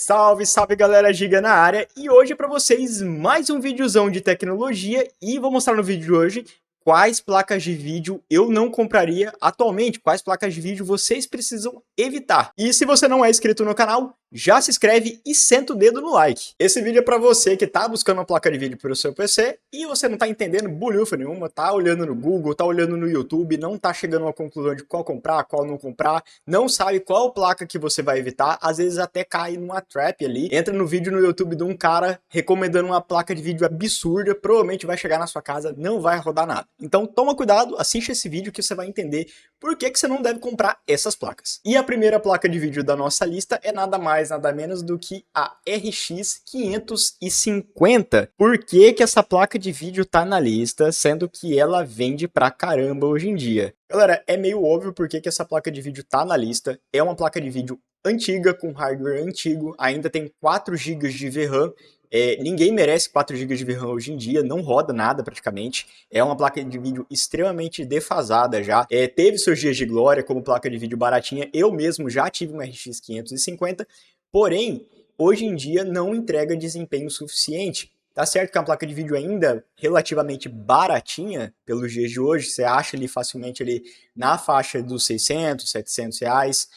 Salve, salve galera Giga na área, e hoje para vocês mais um videozão de tecnologia e vou mostrar no vídeo de hoje quais placas de vídeo eu não compraria atualmente, quais placas de vídeo vocês precisam evitar. E se você não é inscrito no canal, já se inscreve e senta o dedo no like. Esse vídeo é para você que tá buscando uma placa de vídeo para o seu PC e você não tá entendendo bolhufa nenhuma, tá olhando no Google, tá olhando no YouTube, não tá chegando a uma conclusão de qual comprar, qual não comprar, não sabe qual placa que você vai evitar, às vezes até cai numa trap ali, entra no vídeo no YouTube de um cara recomendando uma placa de vídeo absurda, provavelmente vai chegar na sua casa, não vai rodar nada. Então toma cuidado, assiste esse vídeo que você vai entender por que você não deve comprar essas placas. E a primeira placa de vídeo da nossa lista é nada mais, nada menos do que a RX 550. Por que essa placa de vídeo tá na lista, sendo que ela vende pra caramba hoje em dia? Galera, é meio óbvio por que essa placa de vídeo tá na lista. É uma placa de vídeo antiga, com hardware antigo, ainda tem 4 GB de VRAM. Ninguém merece 4 GB de VRAM hoje em dia, não roda nada praticamente. É uma placa de vídeo extremamente defasada já. Teve seus dias de glória como placa de vídeo baratinha. Eu mesmo já tive uma RX 550, porém, hoje em dia não entrega desempenho suficiente. Tá certo que é uma placa de vídeo ainda relativamente baratinha pelos dias de hoje, você acha ali facilmente ali na faixa dos 600, 700 reais,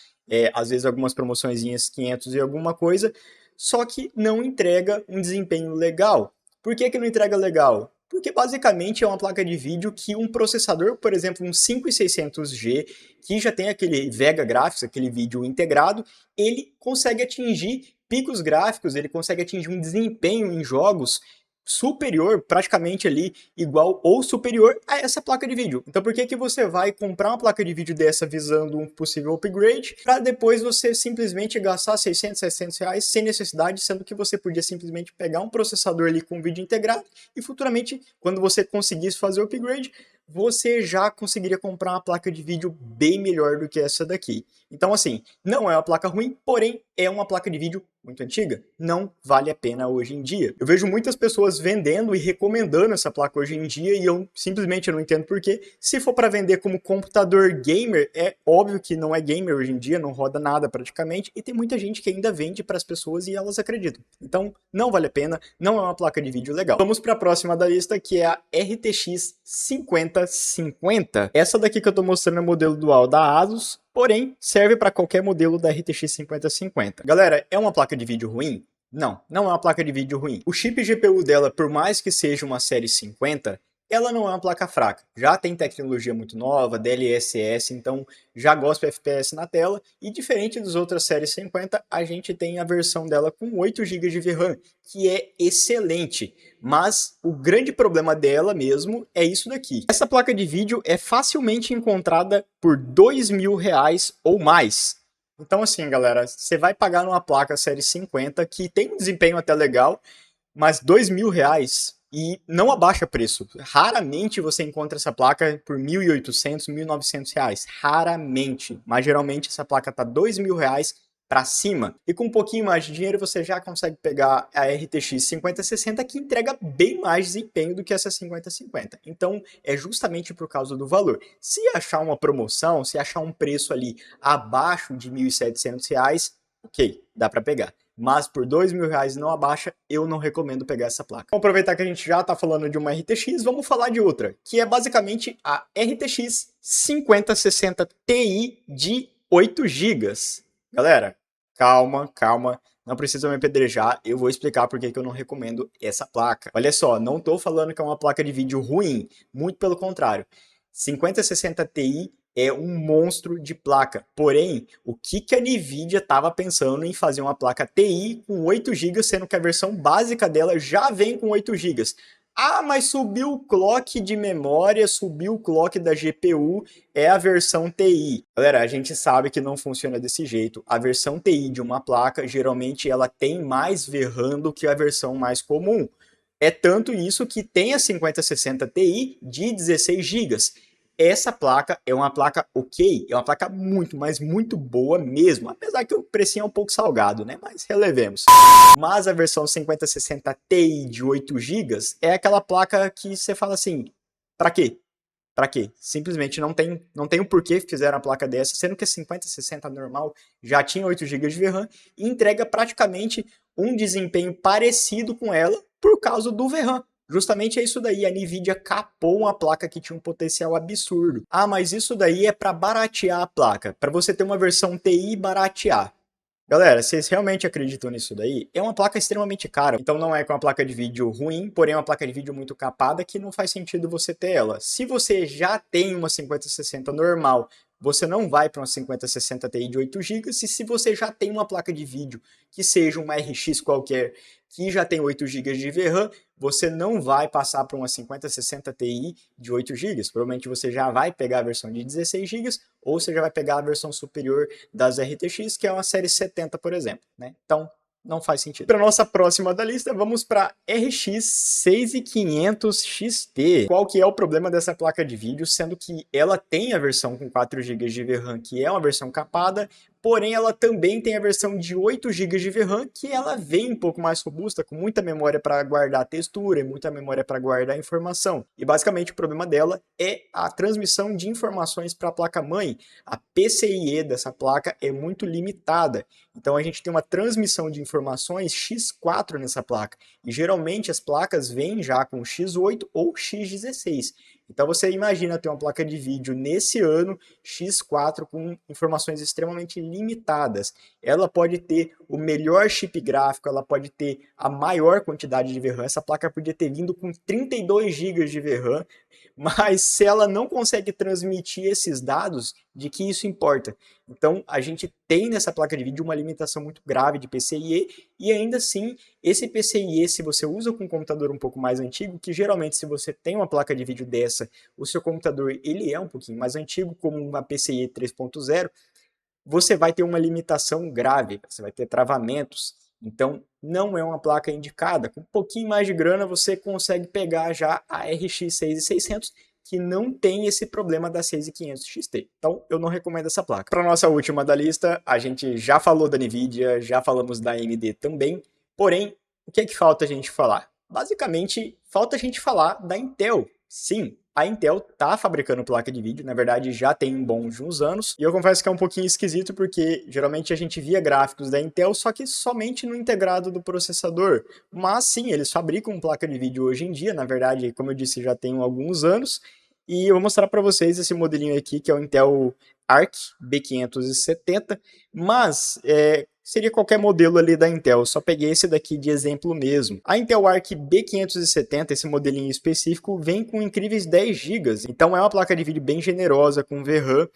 às vezes algumas promoçõezinhas 500 e alguma coisa, só que não entrega um desempenho legal. Por que não entrega legal? Porque basicamente é uma placa de vídeo que um processador, por exemplo, um 5600G, que já tem aquele Vega Graphics, aquele vídeo integrado, ele consegue atingir picos gráficos, ele consegue atingir um desempenho em jogos superior, praticamente ali igual ou superior a essa placa de vídeo. Então por que você vai comprar uma placa de vídeo dessa visando um possível upgrade para depois você simplesmente gastar 600, 700 reais sem necessidade, sendo que você podia simplesmente pegar um processador ali com vídeo integrado e futuramente, quando você conseguisse fazer o upgrade, você já conseguiria comprar uma placa de vídeo bem melhor do que essa daqui. Então assim, não é uma placa ruim, porém é uma placa de vídeo muito antiga, não vale a pena hoje em dia. Eu vejo muitas pessoas vendendo e recomendando essa placa hoje em dia e eu simplesmente não entendo por quê. Se for para vender como computador gamer, é óbvio que não é gamer hoje em dia, não roda nada praticamente e tem muita gente que ainda vende para as pessoas e elas acreditam. Então não vale a pena, não é uma placa de vídeo legal. Vamos para a próxima da lista, que é a RTX 5050. Essa daqui que eu tô mostrando é o modelo dual da ASUS, porém serve para qualquer modelo da RTX 5050. Galera, é uma placa de vídeo ruim? Não, não é uma placa de vídeo ruim. O chip GPU dela, por mais que seja uma série 50, ela não é uma placa fraca. Já tem tecnologia muito nova, DLSS, então já gosta do FPS na tela. E diferente das outras séries 50, a gente tem a versão dela com 8 GB de VRAM, que é excelente. Mas o grande problema dela mesmo é isso daqui. Essa placa de vídeo é facilmente encontrada por R$2.000 ou mais. Então assim, galera, você vai pagar numa placa série 50 que tem um desempenho até legal, mas R$2.000 e não abaixa preço. Raramente você encontra essa placa por R$1.800, R$1.900. Raramente. Mas geralmente essa placa tá R$2.000 para cima. E com um pouquinho mais de dinheiro você já consegue pegar a RTX 5060, que entrega bem mais desempenho do que essa 5050. Então é justamente por causa do valor. Se achar uma promoção, se achar um preço ali abaixo de R$1.700, ok, dá para pegar. Mas por R$2.000 não abaixa, eu não recomendo pegar essa placa. Vamos aproveitar que a gente já está falando de uma RTX, vamos falar de outra, que é basicamente a RTX 5060 Ti de 8 GB. Galera, calma, calma, não precisa me apedrejar, eu vou explicar por que eu não recomendo essa placa. Olha só, não estou falando que é uma placa de vídeo ruim, muito pelo contrário. 5060 Ti é um monstro de placa, porém, o que a Nvidia estava pensando em fazer uma placa TI com 8 GB, sendo que a versão básica dela já vem com 8 GB. Ah, mas subiu o clock de memória, subiu o clock da GPU, é a versão TI. Galera, a gente sabe que não funciona desse jeito. A versão TI de uma placa, geralmente ela tem mais VRAM do que a versão mais comum. É tanto isso que tem a 5060 Ti de 16 GB. Essa placa é uma placa ok, é uma placa muito, mas muito boa mesmo, apesar que o precinho é um pouco salgado, né? Mas relevemos. Mas a versão 5060 Ti de 8 GB é aquela placa que você fala assim, pra quê? Para quê? Simplesmente não tem o porquê fizeram a placa dessa, sendo que a 5060 normal já tinha 8 GB de VRAM e entrega praticamente um desempenho parecido com ela por causa do VRAM. Justamente é isso daí, a Nvidia capou uma placa que tinha um potencial absurdo. Ah, mas isso daí é para baratear a placa, para você ter uma versão TI e baratear. Galera, vocês realmente acreditam nisso daí? É uma placa extremamente cara, então não é com uma placa de vídeo ruim, porém é uma placa de vídeo muito capada que não faz sentido você ter ela. Se você já tem uma 5060 normal, você não vai para uma 5060 Ti de 8 GB, e se você já tem uma placa de vídeo que seja uma RX qualquer, que já tem 8 GB de VRAM, você não vai passar para uma 5060 Ti de 8 GB. Provavelmente você já vai pegar a versão de 16 GB, ou você já vai pegar a versão superior das RTX, que é uma série 70, por exemplo, né? Então, não faz sentido. Para nossa próxima da lista, vamos para RX 6500 XT. Qual que é o problema dessa placa de vídeo? Sendo que ela tem a versão com 4 GB de VRAM, que é uma versão capada, porém ela também tem a versão de 8 GB de VRAM, que ela vem um pouco mais robusta, com muita memória para guardar textura e muita memória para guardar informação. E basicamente o problema dela é a transmissão de informações para a placa-mãe. A PCIe dessa placa é muito limitada, então a gente tem uma transmissão de informações X4 nessa placa, e geralmente as placas vêm já com X8 ou X16. Então você imagina ter uma placa de vídeo nesse ano X4 com informações extremamente limitadas. Ela pode ter o melhor chip gráfico, ela pode ter a maior quantidade de VRAM. Essa placa podia ter vindo com 32 GB de VRAM, mas se ela não consegue transmitir esses dados, de que isso importa? Então a gente tem nessa placa de vídeo uma limitação muito grave de PCIe, e ainda assim esse PCIe, se você usa com um computador um pouco mais antigo, que geralmente se você tem uma placa de vídeo dessa, o seu computador ele é um pouquinho mais antigo, como uma PCIe 3.0, você vai ter uma limitação grave, você vai ter travamentos. Então, não é uma placa indicada. Com um pouquinho mais de grana, você consegue pegar já a RX 6600, que não tem esse problema da 6500 XT. Então, eu não recomendo essa placa. Para nossa última da lista, a gente já falou da Nvidia, já falamos da AMD também. Porém, o que é que falta a gente falar? Basicamente, falta a gente falar da Intel. Sim, a Intel está fabricando placa de vídeo, na verdade já tem bons uns anos, e eu confesso que é um pouquinho esquisito porque geralmente a gente via gráficos da Intel, só que somente no integrado do processador. Mas sim, eles fabricam placa de vídeo hoje em dia, na verdade, como eu disse, já tem alguns anos, e eu vou mostrar para vocês esse modelinho aqui, que é o Intel Arc B570, mas seria qualquer modelo ali da Intel, só peguei esse daqui de exemplo mesmo. A Intel Arc B570, esse modelinho específico, vem com incríveis 10 GB, então é uma placa de vídeo bem generosa, com VRAM,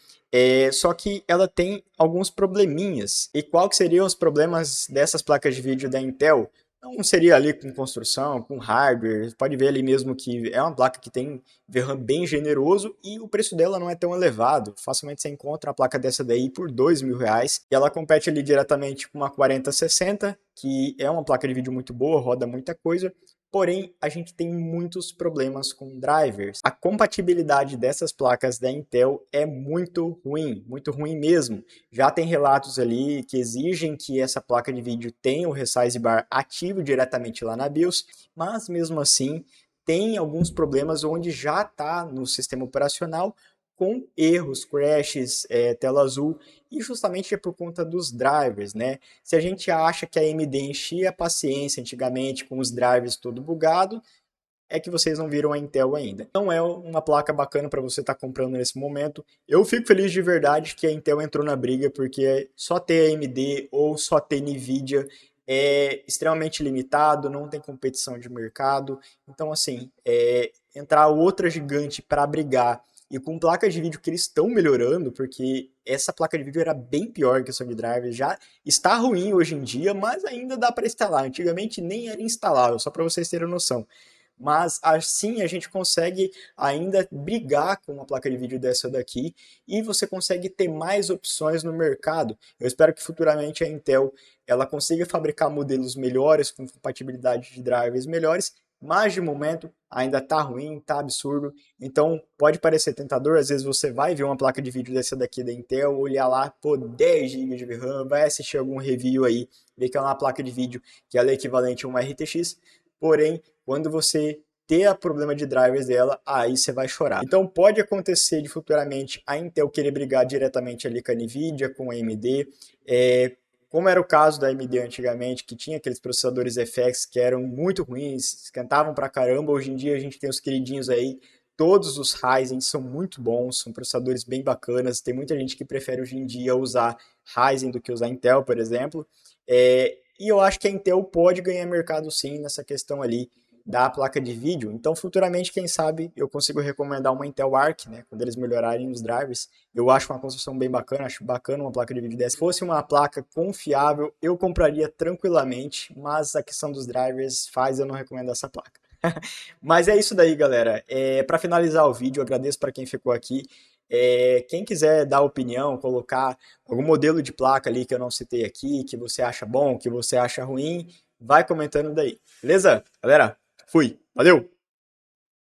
só que ela tem alguns probleminhas. E qual que seriam os problemas dessas placas de vídeo da Intel? Não seria ali com construção, com hardware, pode ver ali mesmo que é uma placa que tem VRAM bem generoso e o preço dela não é tão elevado. Facilmente você encontra uma placa dessa daí por R$ 2.000 e ela compete ali diretamente com uma 4060, que é uma placa de vídeo muito boa, roda muita coisa. Porém, a gente tem muitos problemas com drivers. A compatibilidade dessas placas da Intel é muito ruim mesmo. Já tem relatos ali que exigem que essa placa de vídeo tenha o resize bar ativo diretamente lá na BIOS, mas mesmo assim tem alguns problemas onde já está no sistema operacional com erros, crashes, tela azul, e justamente é por conta dos drivers, né? Se a gente acha que a AMD enchia a paciência antigamente com os drivers todo bugado, é que vocês não viram a Intel ainda. Não é uma placa bacana para você estar comprando nesse momento. Eu fico feliz de verdade que a Intel entrou na briga, porque só ter AMD ou só ter Nvidia é extremamente limitado, não tem competição de mercado. Então, assim, entrar outra gigante para brigar e com placas de vídeo que eles estão melhorando, porque essa placa de vídeo era bem pior que a Sony Drive, já está ruim hoje em dia, mas ainda dá para instalar. Antigamente nem era instalável, só para vocês terem noção. Mas assim a gente consegue ainda brigar com uma placa de vídeo dessa daqui e você consegue ter mais opções no mercado. Eu espero que futuramente a Intel ela consiga fabricar modelos melhores, com compatibilidade de drivers melhores, mas de momento ainda tá ruim, tá absurdo. Então pode parecer tentador, às vezes você vai ver uma placa de vídeo dessa daqui da Intel, olhar lá, pô, 10 GB de VRAM, vai assistir algum review aí, ver que é uma placa de vídeo que ela é equivalente a uma RTX, porém, quando você ter a problema de drivers dela, aí você vai chorar. Então pode acontecer de futuramente a Intel querer brigar diretamente ali com a Nvidia, com a AMD, como era o caso da AMD antigamente, que tinha aqueles processadores FX que eram muito ruins, esquentavam pra caramba. Hoje em dia a gente tem os queridinhos aí, todos os Ryzen são muito bons, são processadores bem bacanas. Tem muita gente que prefere hoje em dia usar Ryzen do que usar Intel, por exemplo. E eu acho que a Intel pode ganhar mercado sim nessa questão ali da placa de vídeo. Então, futuramente, quem sabe, eu consigo recomendar uma Intel Arc, né? Quando eles melhorarem os drivers. Eu acho uma construção bem bacana, acho bacana uma placa de vídeo dessa. Se fosse uma placa confiável, eu compraria tranquilamente, mas a questão dos drivers faz eu não recomendo essa placa. Mas é isso daí, galera. Para finalizar o vídeo, eu agradeço para quem ficou aqui. Quem quiser dar opinião, colocar algum modelo de placa ali que eu não citei aqui, que você acha bom, que você acha ruim, vai comentando daí. Beleza? Galera, fui. Valeu!